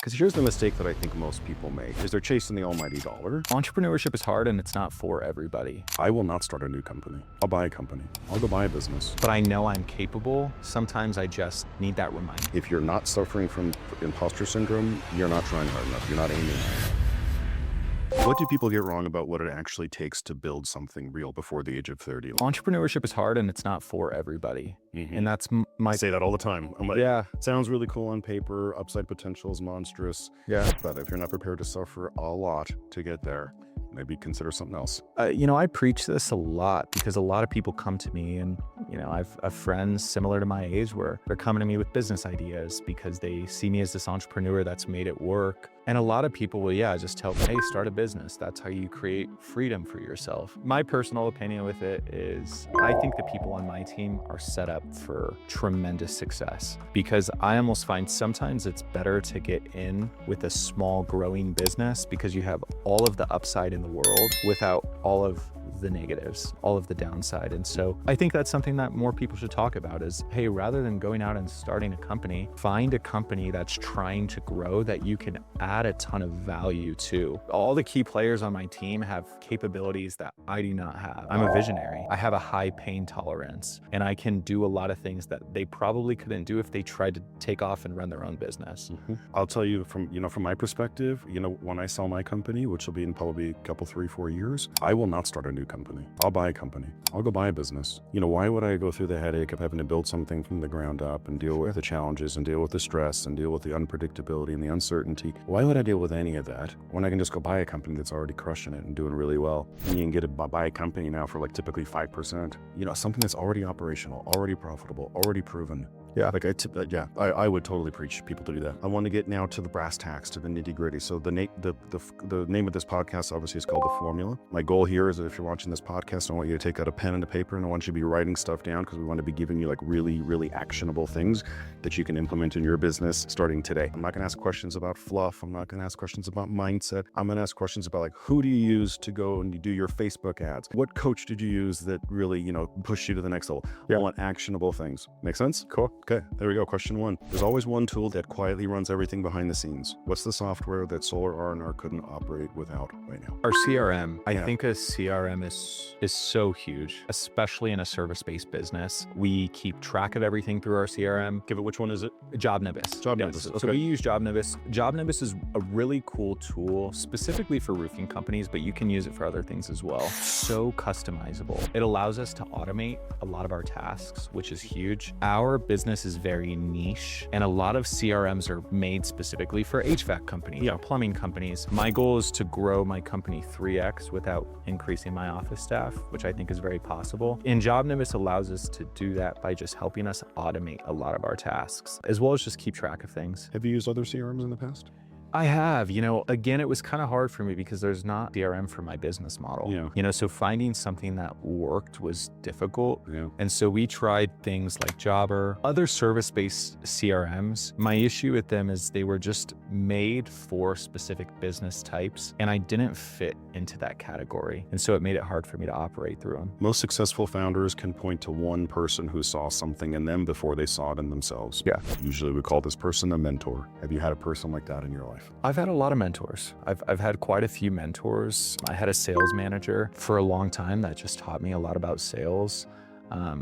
Because here's the mistake that I think most people make is they're chasing the almighty dollar. Entrepreneurship is hard and it's not for everybody. I will not start a new company. I'll buy a company. I'll go buy a business. But I know I'm capable. Sometimes I just need that reminder. If you're not suffering from imposter syndrome, you're not trying hard enough. You're not aiming high. What do people get wrong about what it actually takes to build something real before the age of 30? Entrepreneurship is hard and it's not for everybody. And that's I say that all the time. I'm like, yeah, sounds really cool on paper. Upside potential is monstrous. yeah. But if you're not prepared to suffer a lot to get there, maybe consider something else. I preach this a lot because a lot of people come to me and, I've friends similar to my age where they're coming to me with business ideas because they see me as this entrepreneur that's made it work. And a lot of people will, just tell me, hey, start a business. That's how you create freedom for yourself. My personal opinion with it is I think the people on my team are set up for tremendous success because I almost find sometimes it's better to get in with a small growing business because you have all of the upside in the world without all of the negatives, all of the downside. And so I think that's something that more people should talk about is, hey, rather than going out and starting a company, find a company that's trying to grow that you can add a ton of value to. All the key players on my team have capabilities that I do not have. I'm a visionary. I have a high pain tolerance and I can do a lot of things that they probably couldn't do if they tried to take off and run their own business. I'll tell you from my perspective, when I sell my company, which will be in probably a couple, 3-4 years, I will not start a new company. I'll buy a company. I'll go buy a business. Why would I go through the headache of having to build something from the ground up and deal with the challenges and deal with the stress and deal with the unpredictability and the uncertainty? Why would I deal with any of that when I can just go buy a company that's already crushing it and doing really well? And you can buy a company now for typically 5%, something that's already operational, already profitable, already proven. Yeah. I would totally preach people to do that. I want to get now to the brass tacks, to the nitty gritty. So the name of this podcast obviously is called The Formula. My goal here is that if you're watching this podcast, I want you to take out a pen and a paper and I want you to be writing stuff down because we want to be giving you really, really actionable things that you can implement in your business starting today. I'm not going to ask questions about fluff. I'm not going to ask questions about mindset. I'm going to ask questions about who do you use to go and do your Facebook ads? What coach did you use that really, pushed you to the next level? Yeah. I want actionable things. Make sense? Cool. Okay, there we go. Question 1. There's always one tool that quietly runs everything behind the scenes. What's the software that Solar R&R couldn't operate without right now? Our CRM. I Yeah. think a CRM is so huge, especially in a service-based business. We keep track of everything through our CRM. Give it, which one is it? JobNibus. JobNibus, So okay. we use JobNibus. JobNibus is a really cool tool specifically for roofing companies, but you can use it for other things as well. So customizable. It allows us to automate a lot of our tasks, which is huge. Our business is very niche and a lot of CRMs are made specifically for HVAC companies, plumbing companies. My goal is to grow my company 3x without increasing my office staff, which I think is very possible. And JobNibus allows us to do that by just helping us automate a lot of our tasks, as well as just keep track of things. Have you used other CRMs in the past? I have, again, it was kind of hard for me because there's not CRM for my business model. So finding something that worked was difficult. And so we tried things like Jobber, other service-based CRMs. My issue with them is they were just made for specific business types and I didn't fit into that category. And so it made it hard for me to operate through them. Most successful founders can point to one person who saw something in them before they saw it in themselves. Yeah. Usually we call this person a mentor. Have you had a person like that in your life? I've had a lot of mentors. I've had quite a few mentors. I had a sales manager for a long time that just taught me a lot about sales.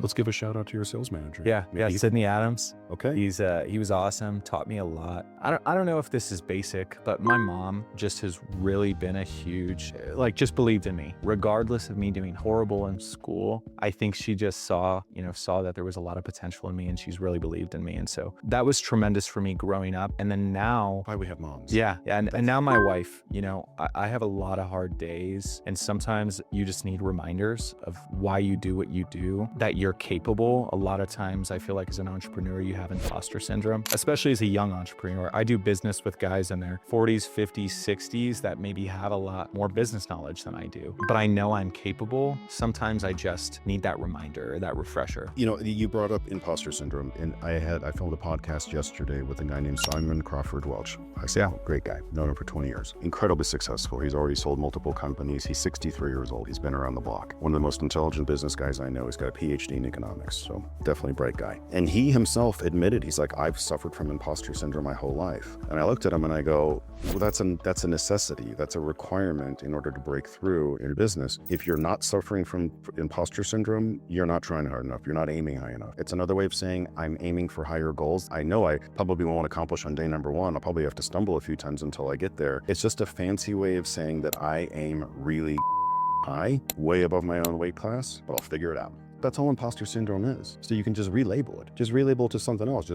Let's give a shout out to your sales manager. Yeah, Sydney Adams. Okay. He was awesome, taught me a lot. I don't know if this is basic, but my mom just has really been a huge, just believed in me. Regardless of me doing horrible in school, I think she just saw that there was a lot of potential in me and she's really believed in me. And so that was tremendous for me growing up. And then now, why we have moms. Yeah. And now my wife, I have a lot of hard days and sometimes you just need reminders of why you do what you do, that you're capable. A lot of times I feel like as an entrepreneur, you have imposter syndrome, especially as a young entrepreneur. I do business with guys in their 40s, 50s, 60s that maybe have a lot more business knowledge than I do, but I know I'm capable. Sometimes I just need that reminder, that refresher. You brought up imposter syndrome and I filmed a podcast yesterday with a guy named Simon Crawford Welch. Great guy, known him for 20 years, incredibly successful. He's already sold multiple companies. He's 63 years old. He's been around the block. One of the most intelligent business guys I know. He's got a PhD in economics, so definitely bright guy. And he himself admitted, he's like, I've suffered from imposter syndrome my whole life. And I looked at him and I go, well, that's a necessity. That's a requirement in order to break through in business. If you're not suffering from imposter syndrome, you're not trying hard enough. You're not aiming high enough. It's another way of saying I'm aiming for higher goals. I know I probably won't accomplish on day number one. I'll probably have to stumble a few times until I get there. It's just a fancy way of saying that I aim really high, way above my own weight class, but I'll figure it out. That's all imposter syndrome is. So you can just relabel it. Just relabel it to something else.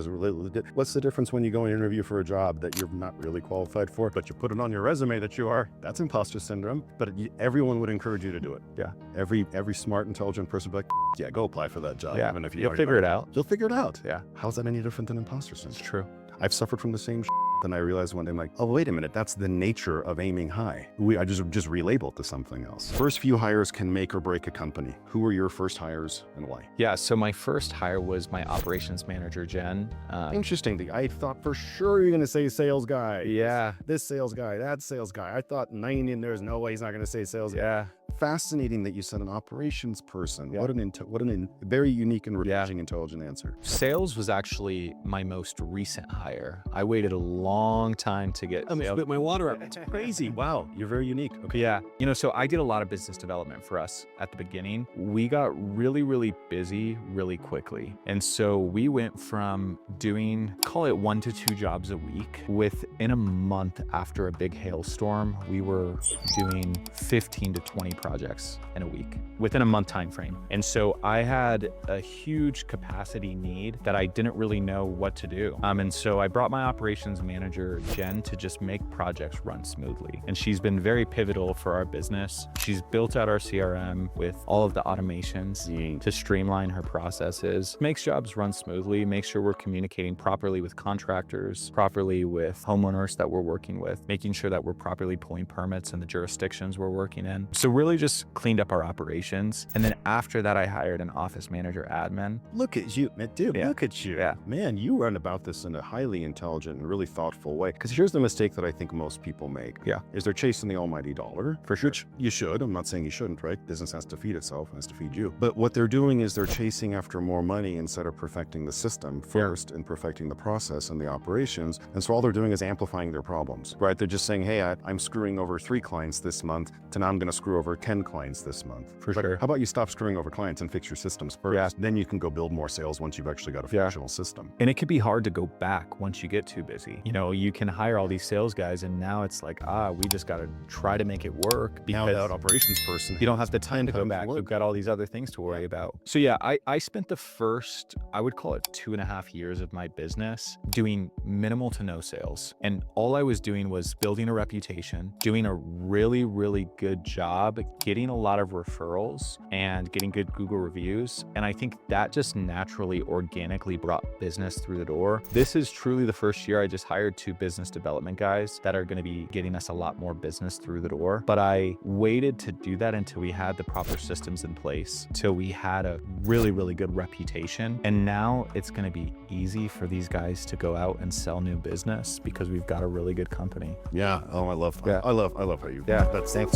What's the difference when you go and interview for a job that you're not really qualified for, but you put it on your resume that you are? That's imposter syndrome. But everyone would encourage you to do it. Yeah. Every smart, intelligent person would be like, yeah, go apply for that job. Yeah. Even if You'll figure it out. You'll figure it out. Yeah. How's that any different than imposter syndrome? It's true. I've suffered from the same then I realized one day, I'm like, oh, wait a minute, that's the nature of aiming high. I just relabeled to something else. First few hires can make or break a company. Who were your first hires and why? Yeah, so my first hire was my operations manager, Jen. Interesting. I thought for sure you're going to say sales guy. Yeah. This sales guy, that sales guy. I thought 90 there's no way he's not going to say sales guy. Yeah. Fascinating that you said an operations person. Yeah. What a very unique and refreshing, intelligent answer. Sales was actually my most recent hire. I waited a long time to get I'm gonna sales. spit my water up. It's crazy. Wow, you're very unique. Okay. Yeah. So I did a lot of business development for us at the beginning. We got really, really busy really quickly. And so we went from doing, call it 1 to 2 jobs a week. Within a month after a big hailstorm, we were doing 15 to 20 projects in a week within a month time frame. And so I had a huge capacity need that I didn't really know what to do. And so I brought my operations manager, Jen, to just make projects run smoothly. And she's been very pivotal for our business. She's built out our CRM with all of the automations to streamline her processes, makes jobs run smoothly, makes sure we're communicating properly with contractors, properly with homeowners that we're working with, making sure that we're properly pulling permits in the jurisdictions we're working in. So really just cleaned up our operations. And then after that, I hired an office manager admin. Look at you, man, dude. Yeah. Look at you. Yeah. Man, you run about this in a highly intelligent and really thoughtful way. Because here's the mistake that I think most people make. Yeah. Is they're chasing the almighty dollar. For sure. Which you should. I'm not saying you shouldn't, right? Business has to feed itself, has to feed you. But what they're doing is they're chasing after more money instead of perfecting the system first and perfecting the process and the operations. And so all they're doing is amplifying their problems, right? They're just saying, hey, I'm screwing over 3 clients this month, to now I'm going to screw over 10 clients this month. For But sure. how about you stop screwing over clients and fix your systems first? Yeah. Then you can go build more sales once you've actually got a functional system. And it can be hard to go back once you get too busy. You can hire all these sales guys and now it's like, we just got to try to make it work Now because that operations person, you don't have the time to go Come back. work. We've got all these other things to worry about. So yeah, I spent the first, I would call it 2.5 years of my business doing minimal to no sales. And all I was doing was building a reputation, doing a really, really good job, getting a lot of referrals and getting good Google reviews. And I think that just naturally, organically brought business through the door. This is truly the first year I just hired 2 business development guys that are going to be getting us a lot more business through the door. But I waited to do that until we had the proper systems in place, till we had a really, really good reputation. And now it's going to be easy for these guys to go out and sell new business because we've got a really good company. yeah. Oh, I love that. Yeah. I love how you. Yeah.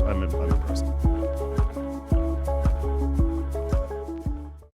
I'm impressed.